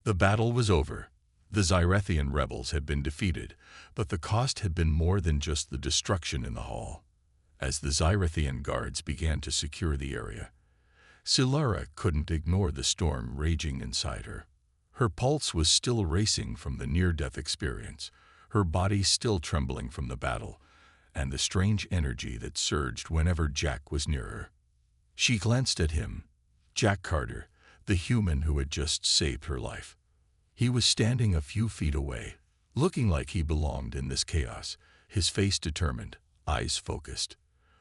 The battle was over. The Xyrethian rebels had been defeated, but the cost had been more than just the destruction in the hall. As the Xyrethian guards began to secure the area, Silara couldn't ignore the storm raging inside her. Her pulse was still racing from the near-death experience, her body still trembling from the battle, and the strange energy that surged whenever Jack was near her. She glanced at him, Jack Carter, the human who had just saved her life. He was standing a few feet away, looking like he belonged in this chaos, his face determined, eyes focused.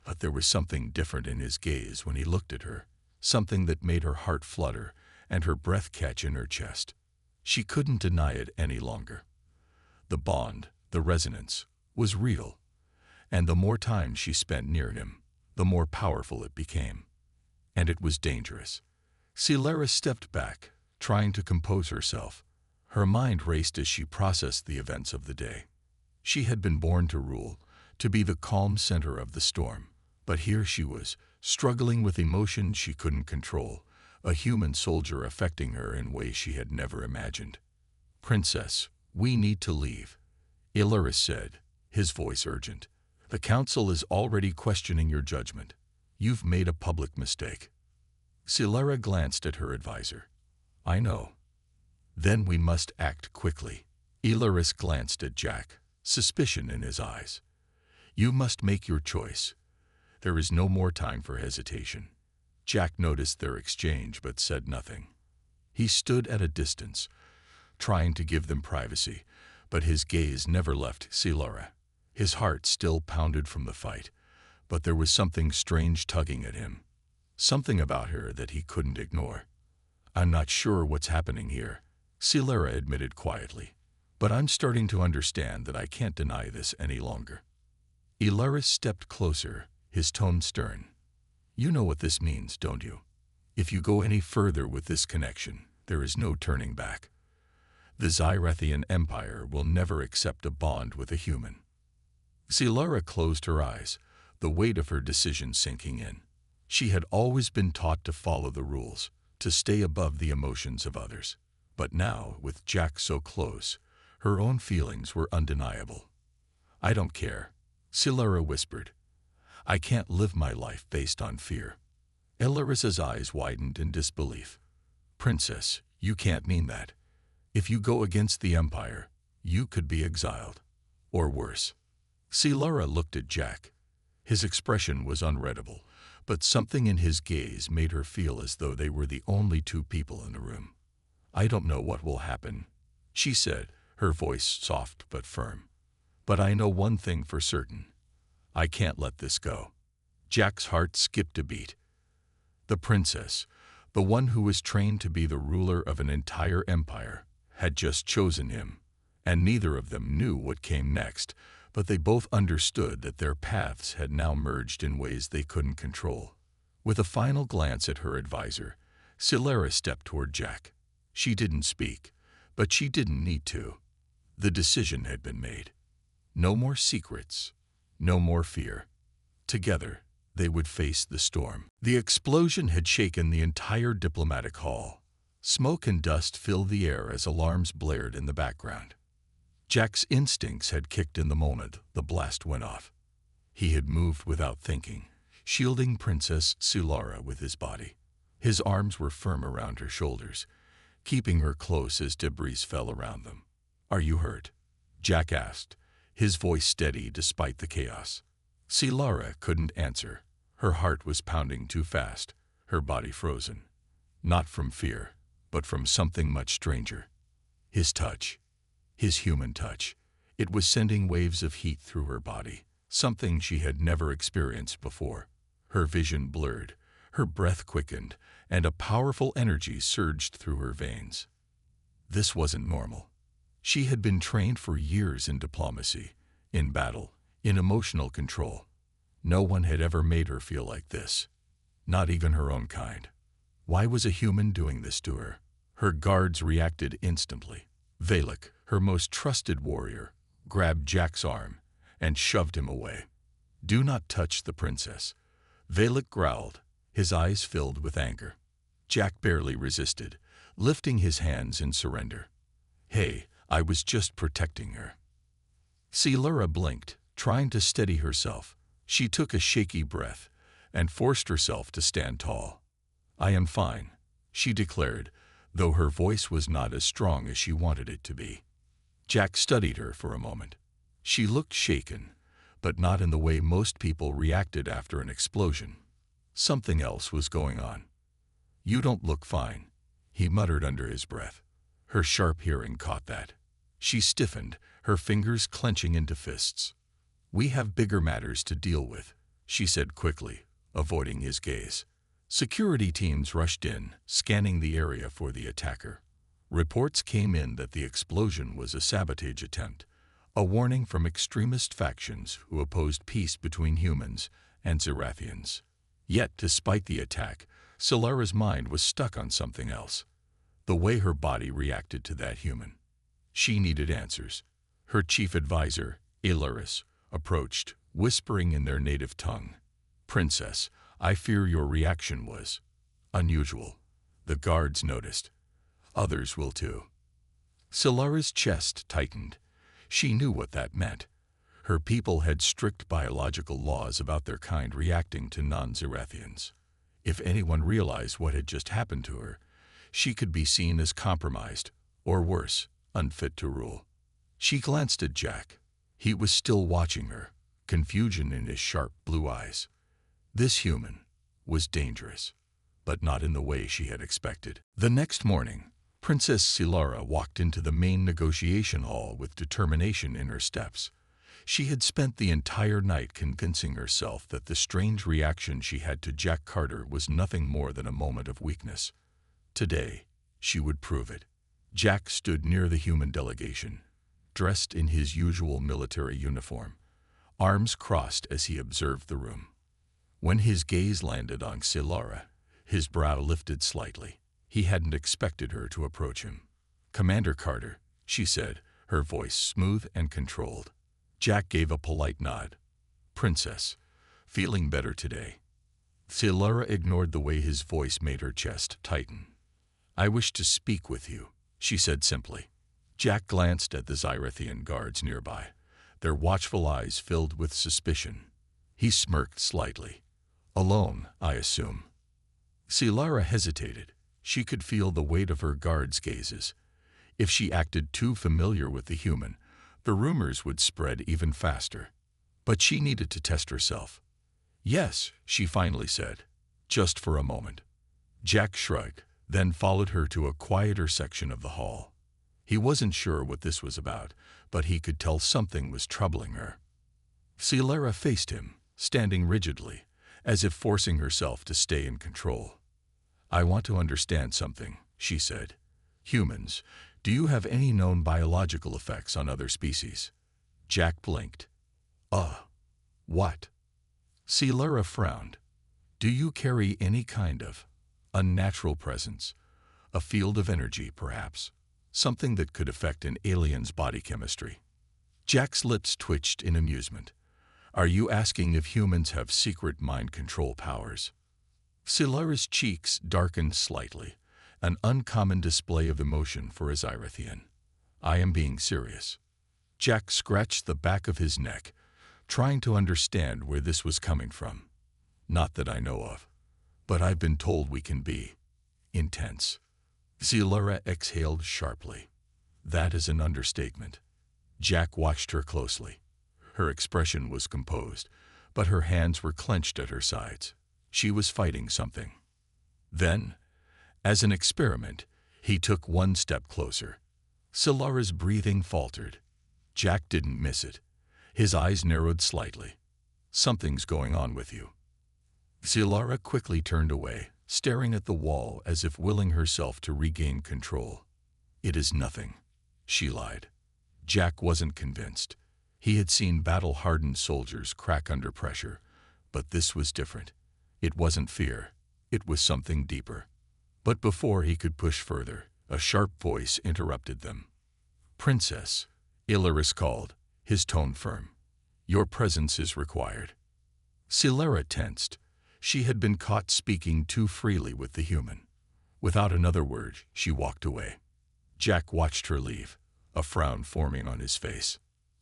But there was something different in his gaze when he looked at her, something that made her heart flutter and her breath catch in her chest. She couldn't deny it any longer. The bond, the resonance, was real, and the more time she spent near him, the more powerful it became. And it was dangerous. Silara stepped back, trying to compose herself. Her mind raced as she processed the events of the day. She had been born to rule, to be the calm center of the storm. But here she was, struggling with emotions she couldn't control, a human soldier affecting her in ways she had never imagined. "Princess, we need to leave," Ilaris said, his voice urgent. "The council is already questioning your judgment. You've made a public mistake." Silara glanced at her advisor. "I know." "Then we must act quickly." Ilaris glanced at Jack, suspicion in his eyes. "You must make your choice. There is no more time for hesitation." Jack noticed their exchange but said nothing. He stood at a distance, trying to give them privacy, but his gaze never left Silara. His heart still pounded from the fight, but there was something strange tugging at him, something about her that he couldn't ignore. "I'm not sure what's happening here," Silara admitted quietly, "but I'm starting to understand that I can't deny this any longer." Ilaris stepped closer, his tone stern. "You know what this means, don't you? If you go any further with this connection, there is no turning back. The Xyrethian Empire will never accept a bond with a human." Silara closed her eyes, the weight of her decision sinking in. She had always been taught to follow the rules, to stay above the emotions of others. But now, with Jack so close, her own feelings were undeniable. "I don't care," Silara whispered. "I can't live my life based on fear." Ilaris's eyes widened in disbelief. "Princess, you can't mean that. If you go against the Empire, you could be exiled. Or worse." Silara looked at Jack. His expression was unreadable, but something in his gaze made her feel as though they were the only two people in the room. "I don't know what will happen," she said, her voice soft but firm. "But I know one thing for certain. I can't let this go." Jack's heart skipped a beat. The princess, the one who was trained to be the ruler of an entire empire, had just chosen him, and neither of them knew what came next, but they both understood that their paths had now merged in ways they couldn't control. With a final glance at her advisor, Silara stepped toward Jack. She didn't speak, but she didn't need to. The decision had been made. No more secrets, no more fear. Together, they would face the storm. The explosion had shaken the entire diplomatic hall. Smoke and dust filled the air as alarms blared in the background. Jack's instincts had kicked in the moment the blast went off. He had moved without thinking, shielding Princess Silara with his body. His arms were firm around her shoulders, keeping her close as debris fell around them. "Are you hurt?" Jack asked, his voice steady despite the chaos. Silara couldn't answer. Her heart was pounding too fast, her body frozen. Not from fear, but from something much stranger. His touch. His human touch. It was sending waves of heat through her body, something she had never experienced before. Her vision blurred, her breath quickened, and a powerful energy surged through her veins. This wasn't normal. She had been trained for years in diplomacy, in battle, in emotional control. No one had ever made her feel like this, not even her own kind. Why was a human doing this to her? Her guards reacted instantly. Valak, her most trusted warrior, grabbed Jack's arm and shoved him away. "Do not touch the princess," Valak growled, his eyes filled with anger. Jack barely resisted, lifting his hands in surrender. "Hey, I was just protecting her." Silura blinked, trying to steady herself. She took a shaky breath and forced herself to stand tall. "I am fine," she declared, though her voice was not as strong as she wanted it to be. Jack studied her for a moment. She looked shaken, but not in the way most people reacted after an explosion. Something else was going on. "You don't look fine," he muttered under his breath. Her sharp hearing caught that. She stiffened, her fingers clenching into fists. "We have bigger matters to deal with," she said quickly, avoiding his gaze. Security teams rushed in, scanning the area for the attacker. Reports came in that the explosion was a sabotage attempt, a warning from extremist factions who opposed peace between humans and Zarathians. Yet, despite the attack, Silara's mind was stuck on something else. The way her body reacted to that human. She needed answers. Her chief advisor, Ilaris, approached, whispering in their native tongue. "Princess, I fear your reaction was unusual." The guards noticed. "Others will too." Silara's chest tightened. She knew what that meant. Her people had strict biological laws about their kind reacting to non-Zarathians. If anyone realized what had just happened to her, she could be seen as compromised, or worse, unfit to rule. She glanced at Jack. He was still watching her, confusion in his sharp blue eyes. This human was dangerous, but not in the way she had expected. The next morning, Princess Silara walked into the main negotiation hall with determination in her steps. She had spent the entire night convincing herself that the strange reaction she had to Jack Carter was nothing more than a moment of weakness. Today, she would prove it. Jack stood near the human delegation, dressed in his usual military uniform, arms crossed as he observed the room. When his gaze landed on Silara, his brow lifted slightly. He hadn't expected her to approach him. "Commander Carter," she said, her voice smooth and controlled. Jack gave a polite nod. "Princess, feeling better today?" Silara ignored the way his voice made her chest tighten. "I wish to speak with you," she said simply. Jack glanced at the Zarathian guards nearby, their watchful eyes filled with suspicion. He smirked slightly. "Alone, I assume." Silara hesitated. She could feel the weight of her guards' gazes. If she acted too familiar with the human, the rumors would spread even faster. But she needed to test herself. "Yes," she finally said, just for a moment. Jack shrugged, then followed her to a quieter section of the hall. He wasn't sure what this was about, but he could tell something was troubling her. Silara faced him, standing rigidly, as if forcing herself to stay in control. "I want to understand something," she said. "Humans, do you have any known biological effects on other species?" Jack blinked. What?" Silara frowned. "Do you carry any kind of unnatural presence? A field of energy, perhaps? Something that could affect an alien's body chemistry?" Jack's lips twitched in amusement. "Are you asking if humans have secret mind control powers?" Silara's cheeks darkened slightly, an uncommon display of emotion for a Zarathian. "I am being serious." Jack scratched the back of his neck, trying to understand where this was coming from. "Not that I know of, but I've been told we can be intense." Silara exhaled sharply. "That is an understatement." Jack watched her closely. Her expression was composed, but her hands were clenched at her sides. She was fighting something. Then, as an experiment, he took one step closer. Silara's breathing faltered. Jack didn't miss it. His eyes narrowed slightly. "Something's going on with you." Silara quickly turned away, staring at the wall as if willing herself to regain control. "It is nothing," she lied. Jack wasn't convinced. He had seen battle-hardened soldiers crack under pressure, but this was different. It wasn't fear. It was something deeper. But before he could push further, a sharp voice interrupted them. "Princess," Ilaris called, his tone firm. "Your presence is required." Silara tensed. She had been caught speaking too freely with the human. Without another word, she walked away. Jack watched her leave, a frown forming on his face.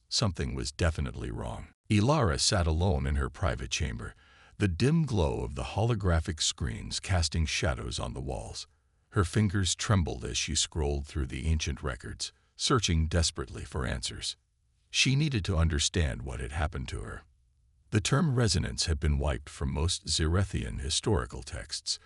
Something was definitely wrong. Ilara sat alone in her private chamber, the dim glow of the holographic screens casting shadows on the walls. Her fingers trembled as she scrolled through the ancient records, searching desperately for answers. She needed to understand what had happened to her. The term resonance had been wiped from most Zarethian historical texts,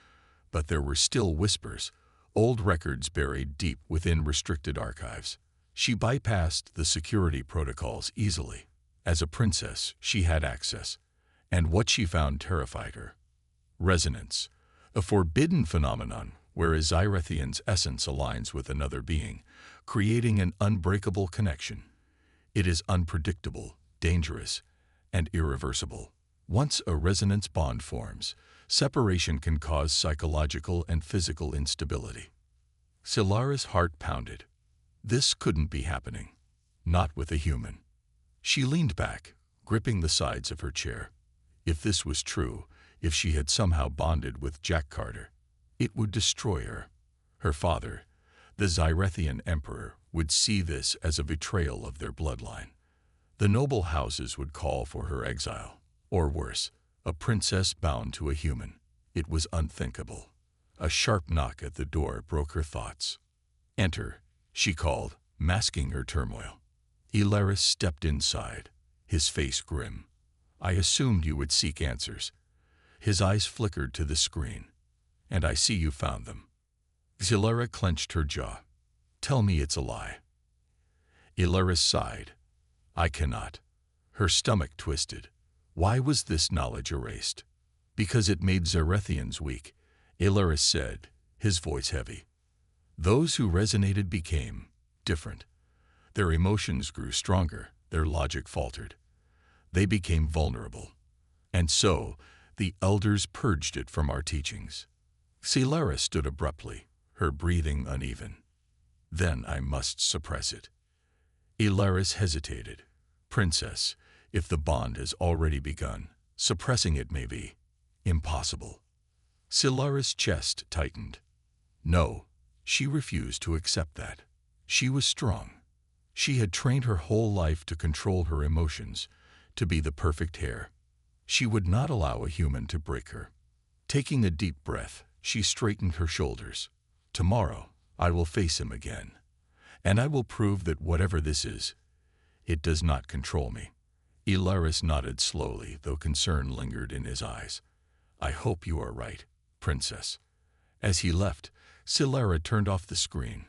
but there were still whispers, old records buried deep within restricted archives. She bypassed the security protocols easily. As a princess, she had access, and what she found terrified her. Resonance, a forbidden phenomenon where a Zarethian's essence aligns with another being, creating an unbreakable connection. It is unpredictable, dangerous, and irreversible. Once a resonance bond forms, separation can cause psychological and physical instability. Silara's heart pounded. This couldn't be happening. Not with a human. She leaned back, gripping the sides of her chair. If this was true, if she had somehow bonded with Jack Carter, it would destroy her. Her father, the Zarethian emperor, would see this as a betrayal of their bloodline. The noble houses would call for her exile, or worse, a princess bound to a human. It was unthinkable. A sharp knock at the door broke her thoughts. "Enter," she called, masking her turmoil. Ilaris stepped inside, his face grim. "I assumed you would seek answers." His eyes flickered to the screen. "And I see you found them." Zilara clenched her jaw. "Tell me it's a lie." Ilaris sighed. "I cannot." Her stomach twisted. Why was this knowledge erased? "Because it made Zarethians weak," Ilaris said, his voice heavy. "Those who resonated became different. Their emotions grew stronger, their logic faltered. They became vulnerable. And so, the elders purged it from our teachings." Zilara stood abruptly, her breathing uneven. "Then I must suppress it." Ilaris hesitated. "Princess, if the bond has already begun, suppressing it may be impossible." Silara's chest tightened. No, she refused to accept that. She was strong. She had trained her whole life to control her emotions, to be the perfect heir. She would not allow a human to break her. Taking a deep breath, she straightened her shoulders. "Tomorrow, I will face him again. And I will prove that whatever this is, it does not control me." Ilaris nodded slowly, though concern lingered in his eyes. "I hope you are right, Princess." As he left, Zilara turned off the screen,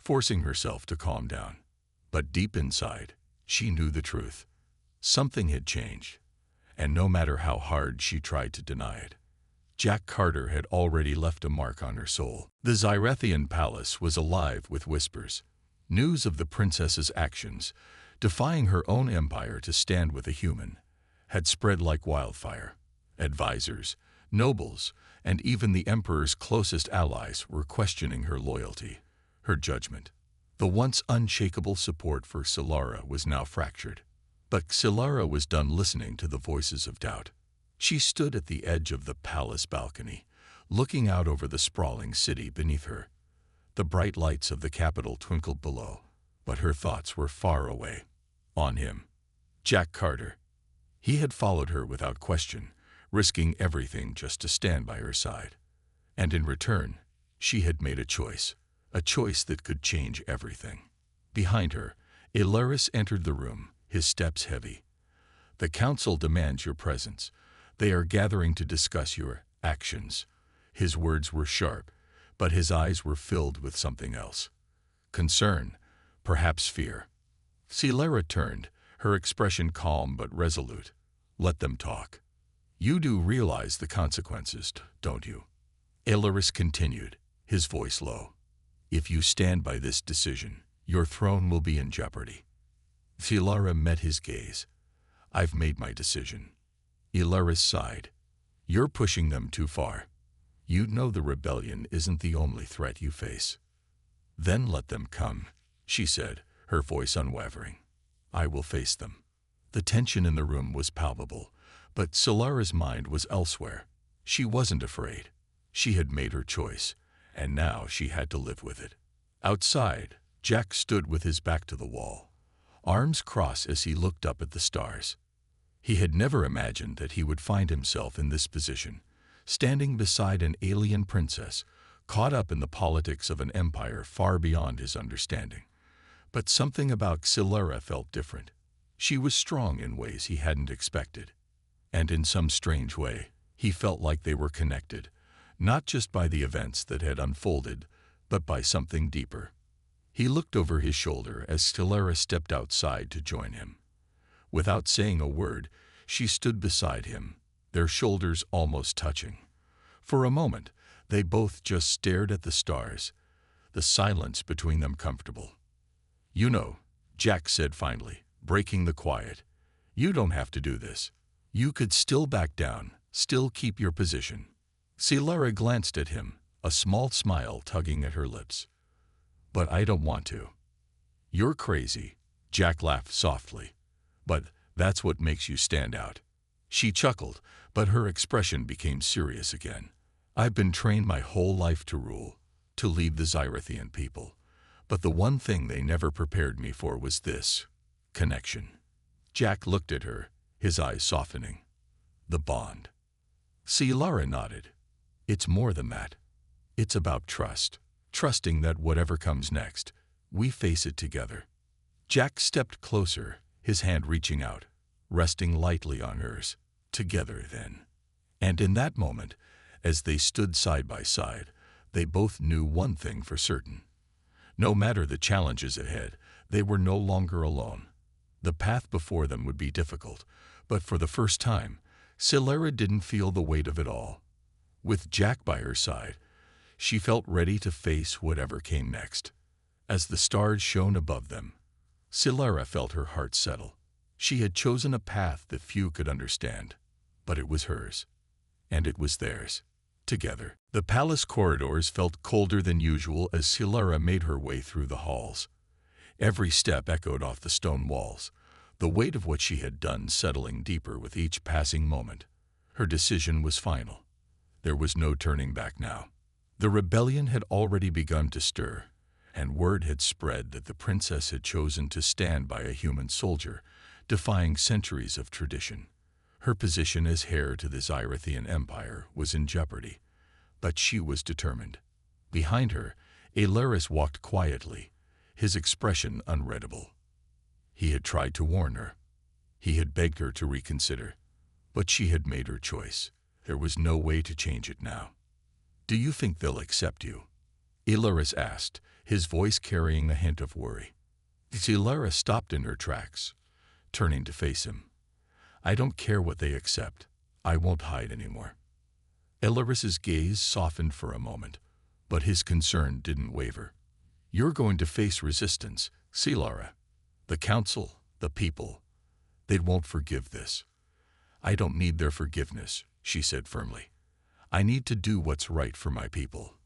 forcing herself to calm down. But deep inside, she knew the truth. Something had changed, and no matter how hard she tried to deny it, Jack Carter had already left a mark on her soul. The Zarethian palace was alive with whispers. News of the princess's actions, defying her own empire to stand with a human, had spread like wildfire. Advisors, nobles, and even the emperor's closest allies were questioning her loyalty, her judgment. The once unshakable support for Zilara was now fractured. But Zilara was done listening to the voices of doubt. She stood at the edge of the palace balcony, looking out over the sprawling city beneath her. The bright lights of the capital twinkled below, but her thoughts were far away. On him. Jack Carter. He had followed her without question, risking everything just to stand by her side. And in return, she had made a choice that could change everything. Behind her, Ilaris entered the room, his steps heavy. "The council demands your presence. They are gathering to discuss your actions." His words were sharp, but his eyes were filled with something else. Concern, perhaps fear. Zilara turned, her expression calm but resolute. "Let them talk. You do realize the consequences, don't you?" Ilaris continued, his voice low. "If you stand by this decision, your throne will be in jeopardy." Zilara met his gaze. "I've made my decision." Ilaris sighed. "You're pushing them too far. You know the rebellion isn't the only threat you face." "Then let them come," she said, her voice unwavering. "I will face them." The tension in the room was palpable, but Zilara's mind was elsewhere. She wasn't afraid. She had made her choice, and now she had to live with it. Outside, Jack stood with his back to the wall, arms crossed as he looked up at the stars. He had never imagined that he would find himself in this position, standing beside an alien princess, caught up in the politics of an empire far beyond his understanding. But something about Xylera felt different. She was strong in ways he hadn't expected. And in some strange way, he felt like they were connected, not just by the events that had unfolded, but by something deeper. He looked over his shoulder as Xylera stepped outside to join him. Without saying a word, she stood beside him, their shoulders almost touching. For a moment, they both just stared at the stars, the silence between them comfortable. "You know," Jack said finally, breaking the quiet, "you don't have to do this. You could still back down, still keep your position." Xylera glanced at him, a small smile tugging at her lips. "But I don't want to." "You're crazy," Jack laughed softly. "But that's what makes you stand out." She chuckled, but her expression became serious again. "I've been trained my whole life to rule, to lead the Xyrethian people. But the one thing they never prepared me for was this: connection." Jack looked at her, his eyes softening. "The bond." Xylera nodded. "It's more than that. It's about trust. Trusting that whatever comes next, we face it together." Jack stepped closer, his hand reaching out, resting lightly on hers. "Together, then." And in that moment, as they stood side by side, they both knew one thing for certain. No matter the challenges ahead, they were no longer alone. The path before them would be difficult, but for the first time, Xylera didn't feel the weight of it all. With Jack by her side, she felt ready to face whatever came next. As the stars shone above them, Xylera felt her heart settle. She had chosen a path that few could understand, but it was hers, and it was theirs. Together, the palace corridors felt colder than usual as Xylera made her way through the halls. Every step echoed off the stone walls, the weight of what she had done settling deeper with each passing moment. Her decision was final. There was no turning back now. The rebellion had already begun to stir, and word had spread that the princess had chosen to stand by a human soldier, defying centuries of tradition. Her position as heir to the Xyrethian Empire was in jeopardy, but she was determined. Behind her, Aileris walked quietly, his expression unreadable. He had tried to warn her. He had begged her to reconsider, but she had made her choice. There was no way to change it now. "Do you think they'll accept you?" Aileris asked, his voice carrying a hint of worry. Xylera stopped in her tracks, turning to face him. "I don't care what they accept. I won't hide anymore." Aileris's gaze softened for a moment, but his concern didn't waver. "You're going to face resistance, Xylera. The council, the people, they won't forgive this." "I don't need their forgiveness," she said firmly. "I need to do what's right for my people.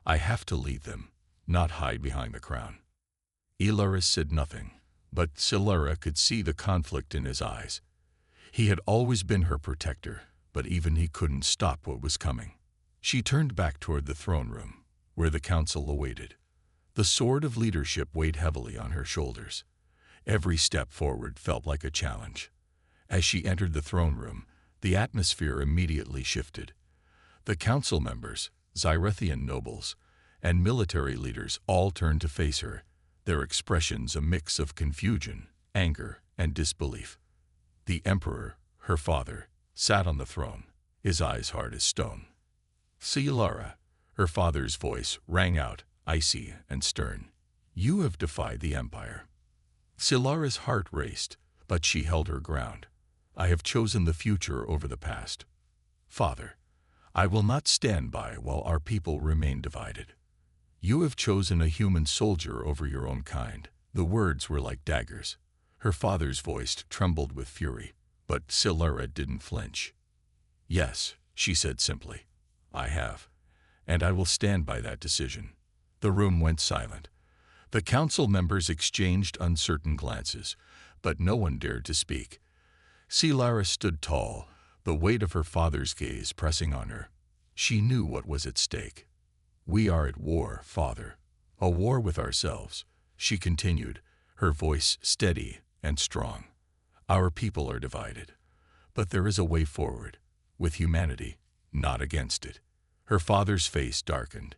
I have to lead them, not hide behind the crown." Aileris said nothing, but Xylera could see the conflict in his eyes. He had always been her protector, but even he couldn't stop what was coming. She turned back toward the throne room, where the council awaited. The sword of leadership weighed heavily on her shoulders. Every step forward felt like a challenge. As she entered the throne room, the atmosphere immediately shifted. The council members, Xyrethian nobles, and military leaders all turned to face her, their expressions a mix of confusion, anger, and disbelief. The emperor, her father, sat on the throne, his eyes hard as stone. "Xylera," her father's voice rang out, icy and stern. "You have defied the empire." Xylera's heart raced, but she held her ground. "I have chosen the future over the past. Father, I will not stand by while our people remain divided. You have chosen a human soldier over your own kind." The words were like daggers. Her father's voice trembled with fury, but Xylera didn't flinch. "Yes," she said simply, "I have, and I will stand by that decision." The room went silent. The council members exchanged uncertain glances, but no one dared to speak. Xylera stood tall, the weight of her father's gaze pressing on her. She knew what was at stake. We are at war, Father. A war with ourselves, she continued, her voice steady and strong. Our people are divided, but there is a way forward, with humanity, not against it. Her father's face darkened.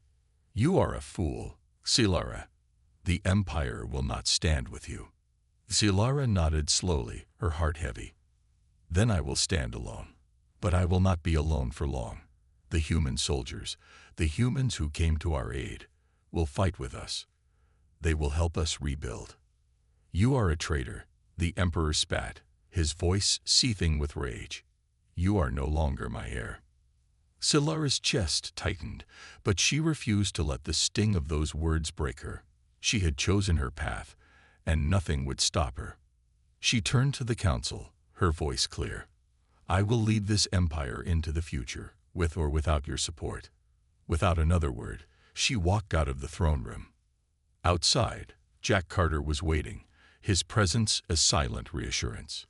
You are a fool, Silara. The Empire will not stand with you. Silara nodded slowly, her heart heavy. Then I will stand alone. But I will not be alone for long. The human soldiers, the humans who came to our aid, will fight with us. They will help us rebuild. You are a traitor, the Emperor spat, his voice seething with rage. You are no longer my heir. Silara's chest tightened, but she refused to let the sting of those words break her. She had chosen her path, and nothing would stop her. She turned to the council, her voice clear. I will lead this empire into the future, with or without your support. Without another word, she walked out of the throne room. Outside, Jack Carter was waiting, his presence a silent reassurance.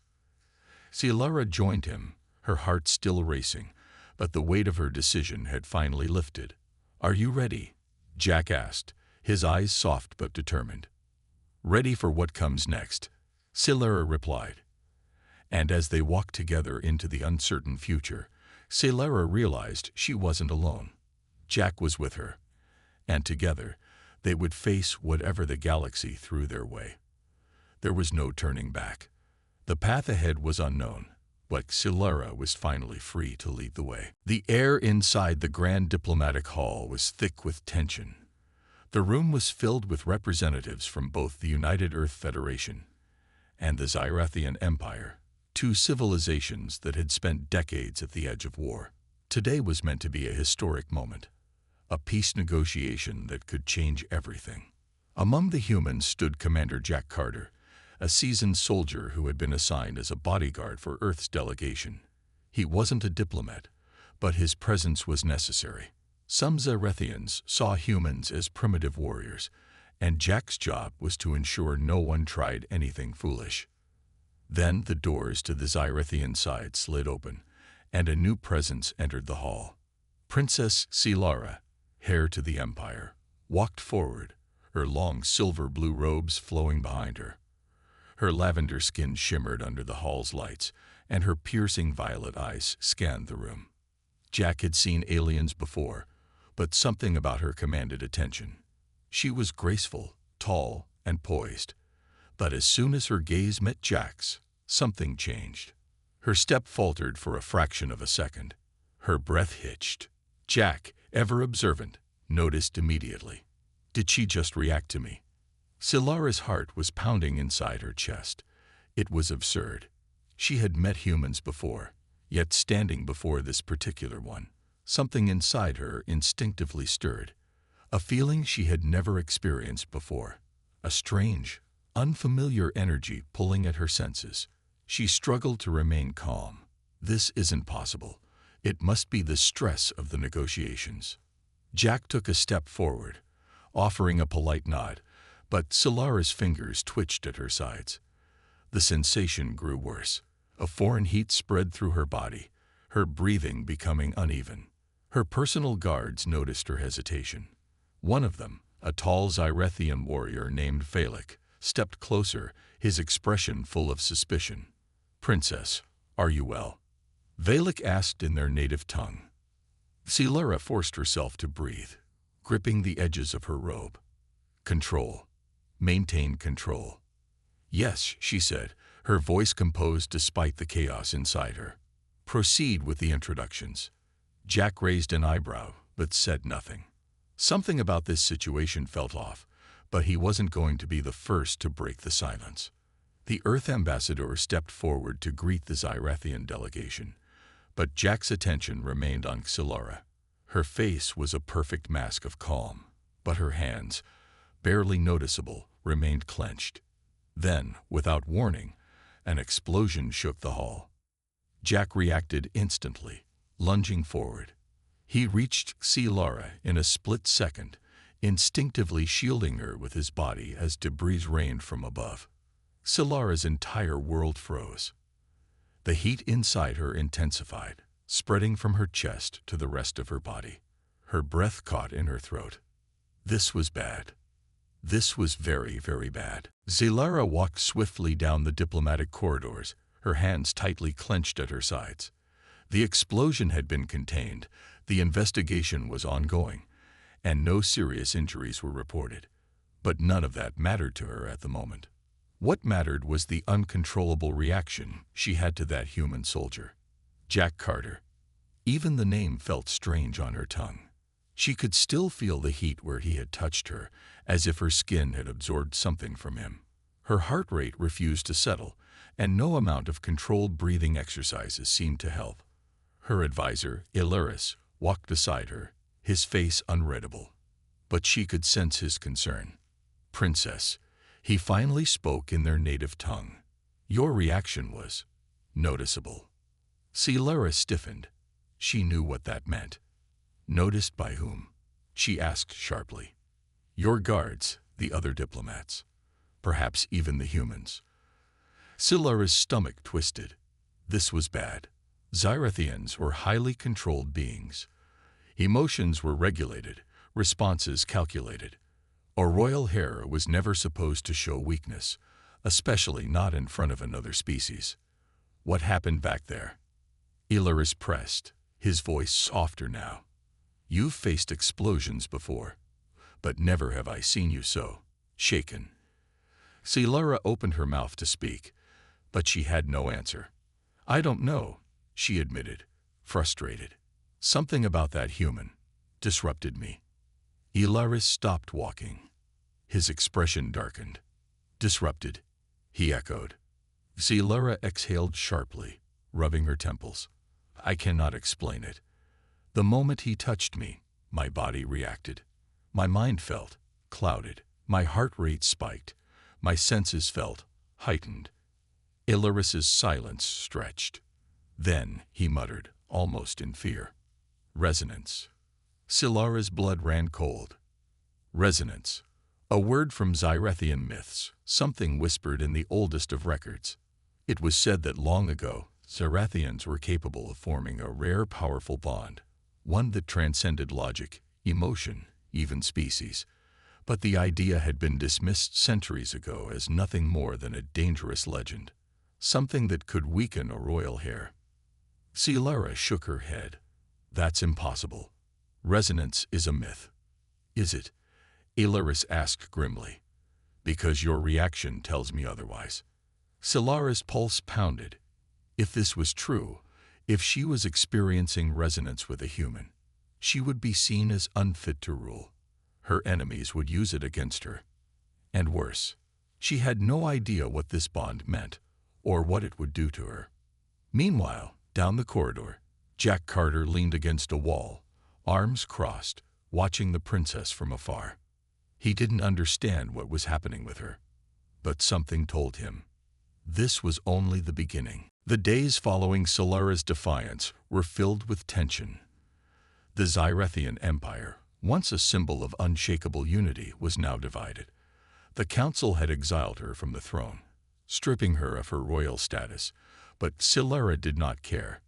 Silara joined him, her heart still racing, but the weight of her decision had finally lifted. Are you ready? Jack asked, his eyes soft but determined. Ready for what comes next, Silara replied. And as they walked together into the uncertain future, Silara realized she wasn't alone. Jack was with her, and together they would face whatever the galaxy threw their way. There was no turning back. The path ahead was unknown, but Silara was finally free to lead the way. The air inside the Grand Diplomatic Hall was thick with tension. The room was filled with representatives from both the United Earth Federation and the Zyrathian Empire, two civilizations that had spent decades at the edge of war. Today was meant to be a historic moment, a peace negotiation that could change everything. Among the humans stood Commander Jack Carter, a seasoned soldier who had been assigned as a bodyguard for Earth's delegation. He wasn't a diplomat, but his presence was necessary. Some Zyrathians saw humans as primitive warriors, and Jack's job was to ensure no one tried anything foolish. Then the doors to the Zyrathian side slid open, and a new presence entered the hall. Princess Silara, heir to the Empire, walked forward, her long silver-blue robes flowing behind her. Her lavender skin shimmered under the hall's lights, and her piercing violet eyes scanned the room. Jack had seen aliens before, but something about her commanded attention. She was graceful, tall, and poised. But as soon as her gaze met Jack's, something changed. Her step faltered for a fraction of a second. Her breath hitched. Jack, ever observant, noticed immediately. Did she just react to me? Silara's heart was pounding inside her chest. It was absurd. She had met humans before, yet standing before this particular one, something inside her instinctively stirred, a feeling she had never experienced before, a strange, unfamiliar energy pulling at her senses. She struggled to remain calm. This isn't possible. It must be the stress of the negotiations. Jack took a step forward, offering a polite nod, but Silara's fingers twitched at her sides. The sensation grew worse. A foreign heat spread through her body, her breathing becoming uneven. Her personal guards noticed her hesitation. One of them, a tall Zyrathian warrior named Faltered, stepped closer, his expression full of suspicion. Princess, are you well? Valak asked in their native tongue. Silara forced herself to breathe, gripping the edges of her robe. Control. Maintain control. Yes, she said, her voice composed despite the chaos inside her. Proceed with the introductions. Jack raised an eyebrow, but said nothing. Something about this situation felt off, but he wasn't going to be the first to break the silence. The Earth ambassador stepped forward to greet the Zyrathian delegation, but Jack's attention remained on Silara. Her face was a perfect mask of calm, but her hands, barely noticeable, remained clenched. Then, without warning, an explosion shook the hall. Jack reacted instantly, lunging forward. He reached Silara in a split second, instinctively shielding her with his body as debris rained from above. Silara's entire world froze. The heat inside her intensified, spreading from her chest to the rest of her body. Her breath caught in her throat. This was bad. This was very, very bad. Zilara walked swiftly down the diplomatic corridors, her hands tightly clenched at her sides. The explosion had been contained, the investigation was ongoing, and no serious injuries were reported. But none of that mattered to her at the moment. What mattered was the uncontrollable reaction she had to that human soldier. Jack Carter. Even the name felt strange on her tongue. She could still feel the heat where he had touched her, as if her skin had absorbed something from him. Her heart rate refused to settle, and no amount of controlled breathing exercises seemed to help. Her advisor, Illyris, walked beside her, his face unreadable. But she could sense his concern. "Princess," he finally spoke in their native tongue. "Your reaction was noticeable." Illyris stiffened. She knew what that meant. Noticed by whom? She asked sharply. "Your guards, the other diplomats. Perhaps even the humans." Illyris' stomach twisted. This was bad. Zyrethians were highly controlled beings. Emotions were regulated, responses calculated. A royal heir was never supposed to show weakness, especially not in front of another species. "What happened back there?" Illyris pressed, his voice softer now. "You've faced explosions before, but never have I seen you so shaken." Zilara opened her mouth to speak, but she had no answer. "I don't know," she admitted, frustrated. "Something about that human disrupted me." Illyris stopped walking. His expression darkened. "Disrupted," he echoed. Zilara exhaled sharply, rubbing her temples. "I cannot explain it. The moment he touched me, my body reacted. My mind felt clouded. My heart rate spiked. My senses felt heightened." Illyris's silence stretched. Then he muttered, almost in fear. "Resonance." Zilara's blood ran cold. Resonance. A word from Zyrethian myths, something whispered in the oldest of records. It was said that long ago, Zyrethians were capable of forming a rare, powerful bond, one that transcended logic, emotion, even species. But the idea had been dismissed centuries ago as nothing more than a dangerous legend, something that could weaken a royal heir. Zilara shook her head. "That's impossible. Resonance is a myth." "Is it?" Illyris asked grimly. "Because your reaction tells me otherwise." Zilara's pulse pounded. If this was true, if she was experiencing resonance with a human, she would be seen as unfit to rule. Her enemies would use it against her. And worse, she had no idea what this bond meant, or what it would do to her. Meanwhile, down the corridor, Jack Carter leaned against a wall, arms crossed, watching the princess from afar. He didn't understand what was happening with her, but something told him. This was only the beginning. The days following Zilara's defiance were filled with tension. The Zyrethian Empire, once a symbol of unshakable unity, was now divided. The council had exiled her from the throne, stripping her of her royal status, but Zilara did not care.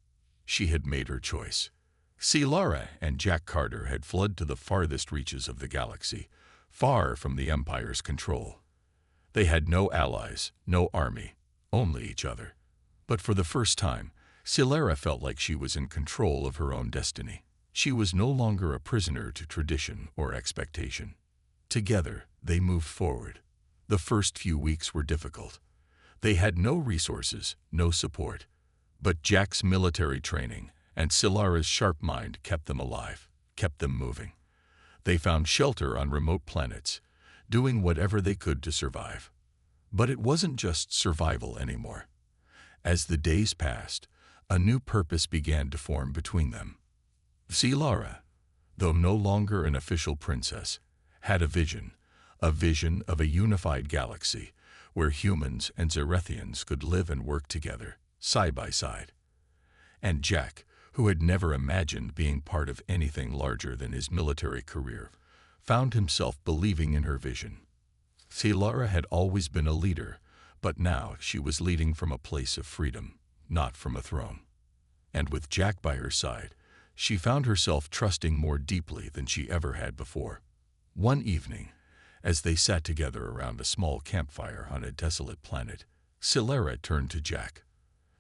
She had made her choice. Zilara and Jack Carter had fled to the farthest reaches of the galaxy, far from the Empire's control. They had no allies, no army, only each other. But for the first time, Zilara felt like she was in control of her own destiny. She was no longer a prisoner to tradition or expectation. Together, they moved forward. The first few weeks were difficult. They had no resources, no support. But Jack's military training and Zilara's sharp mind kept them alive, kept them moving. They found shelter on remote planets, doing whatever they could to survive. But it wasn't just survival anymore. As the days passed, a new purpose began to form between them. Zilara, though no longer an official princess, had a vision of a unified galaxy where humans and Zyrethians could live and work together, side by side. And Jack, who had never imagined being part of anything larger than his military career, found himself believing in her vision. Zilara had always been a leader, but now she was leading from a place of freedom, not from a throne. And with Jack by her side, she found herself trusting more deeply than she ever had before. One evening, as they sat together around a small campfire on a desolate planet, Silera turned to Jack.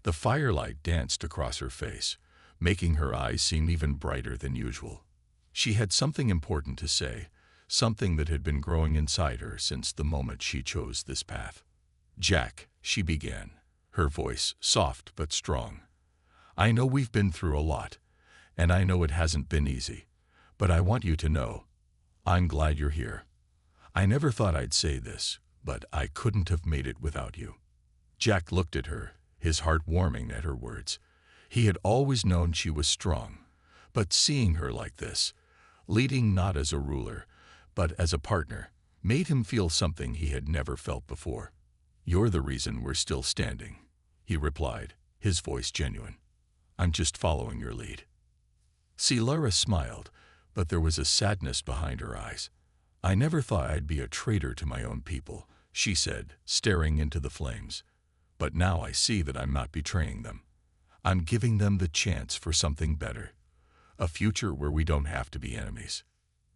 The firelight danced across her face, making her eyes seem even brighter than usual. She had something important to say, something that had been growing inside her since the moment she chose this path. "Jack," she began, her voice soft but strong. "I know we've been through a lot, and I know it hasn't been easy, but I want you to know, I'm glad you're here. I never thought I'd say this, but I couldn't have made it without you." Jack looked at her, his heart warming at her words. He had always known she was strong, but seeing her like this, leading not as a ruler, but as a partner, made him feel something he had never felt before. "You're the reason we're still standing," he replied, his voice genuine. "I'm just following your lead." Silera smiled, but there was a sadness behind her eyes. "I never thought I'd be a traitor to my own people," she said, staring into the flames. "But now I see that I'm not betraying them. I'm giving them the chance for something better, a future where we don't have to be enemies."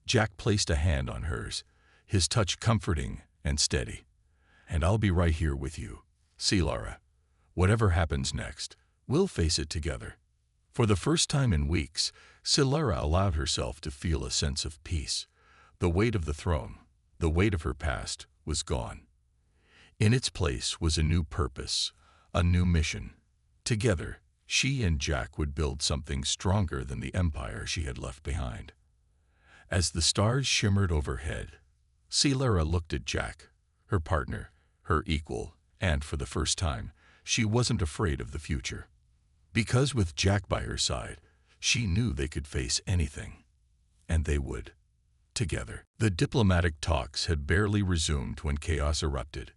Jack placed a hand on hers, his touch comforting and steady. "And I'll be right here with you, Silera. Whatever happens next, we'll face it together." For the first time in weeks, Silera allowed herself to feel a sense of peace. The weight of the throne, the weight of her past, was gone. In its place was a new purpose, a new mission. Together, she and Jack would build something stronger than the empire she had left behind. As the stars shimmered overhead, Silera looked at Jack, her partner, her equal, and for the first time, she wasn't afraid of the future. Because with Jack by her side, she knew they could face anything. And they would. Together. The diplomatic talks had barely resumed when chaos erupted.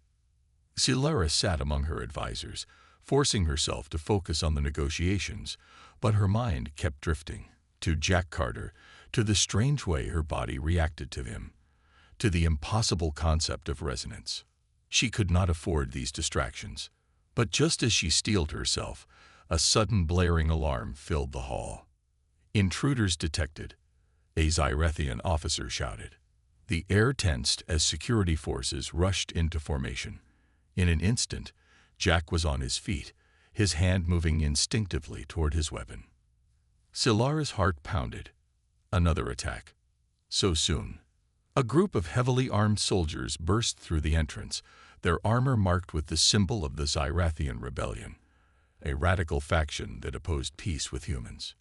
Silera sat among her advisors, forcing herself to focus on the negotiations, but her mind kept drifting, to Jack Carter, to the strange way her body reacted to him, to the impossible concept of resonance. She could not afford these distractions. But just as she steeled herself, a sudden blaring alarm filled the hall. "Intruders detected," a Zyrethian officer shouted. The air tensed as security forces rushed into formation. In an instant, Jack was on his feet, his hand moving instinctively toward his weapon. Silara's heart pounded. Another attack. So soon. A group of heavily armed soldiers burst through the entrance, their armor marked with the symbol of the Zyrethian rebellion, a radical faction that opposed peace with humans.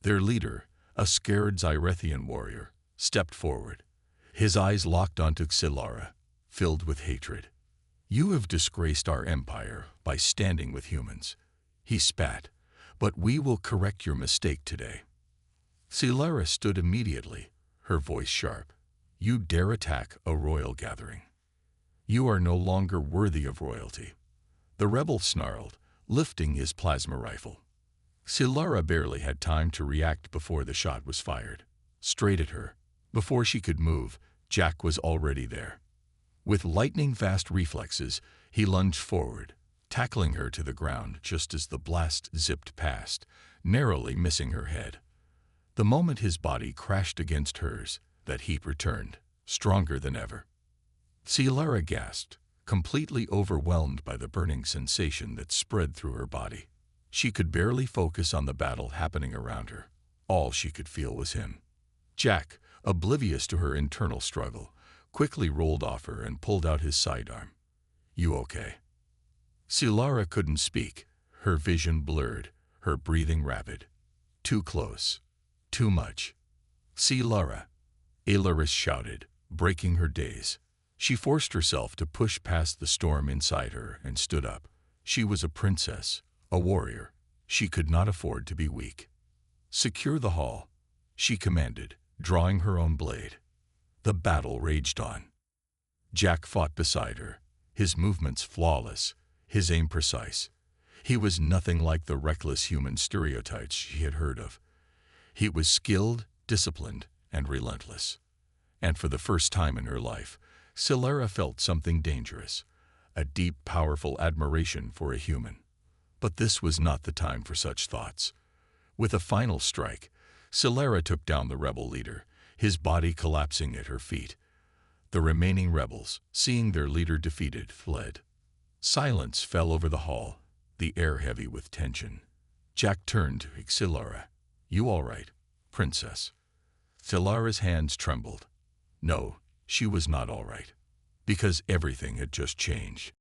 Their leader, a scared Zyrethian warrior, stepped forward. His eyes locked onto Silera, filled with hatred. "You have disgraced our empire by standing with humans," he spat, "but we will correct your mistake today." Silera stood immediately, her voice sharp. "You dare attack a royal gathering. You are no longer worthy of royalty." The rebel snarled, lifting his plasma rifle. Silera barely had time to react before the shot was fired. Straight at her. Before she could move, Jack was already there. With lightning-fast reflexes, he lunged forward, tackling her to the ground just as the blast zipped past, narrowly missing her head. The moment his body crashed against hers, that heat returned, stronger than ever. Silera gasped, completely overwhelmed by the burning sensation that spread through her body. She could barely focus on the battle happening around her. All she could feel was him. Jack, oblivious to her internal struggle, quickly rolled off her and pulled out his sidearm. "You okay?" Silera couldn't speak, her vision blurred, her breathing rapid. Too close. Too much. "Silera," Alaris shouted, breaking her daze. She forced herself to push past the storm inside her and stood up. She was a princess, a warrior. She could not afford to be weak. "Secure the hall," she commanded, drawing her own blade. The battle raged on. Jack fought beside her, his movements flawless, his aim precise. He was nothing like the reckless human stereotypes she had heard of. He was skilled, disciplined, and relentless. And for the first time in her life, Silera felt something dangerous, a deep, powerful admiration for a human. But this was not the time for such thoughts. With a final strike, Solara took down the rebel leader, his body collapsing at her feet. The remaining rebels, seeing their leader defeated, fled. Silence fell over the hall, the air heavy with tension. Jack turned to Solara. "You all right, princess?" Solara's hands trembled. No, she was not all right. Because everything had just changed.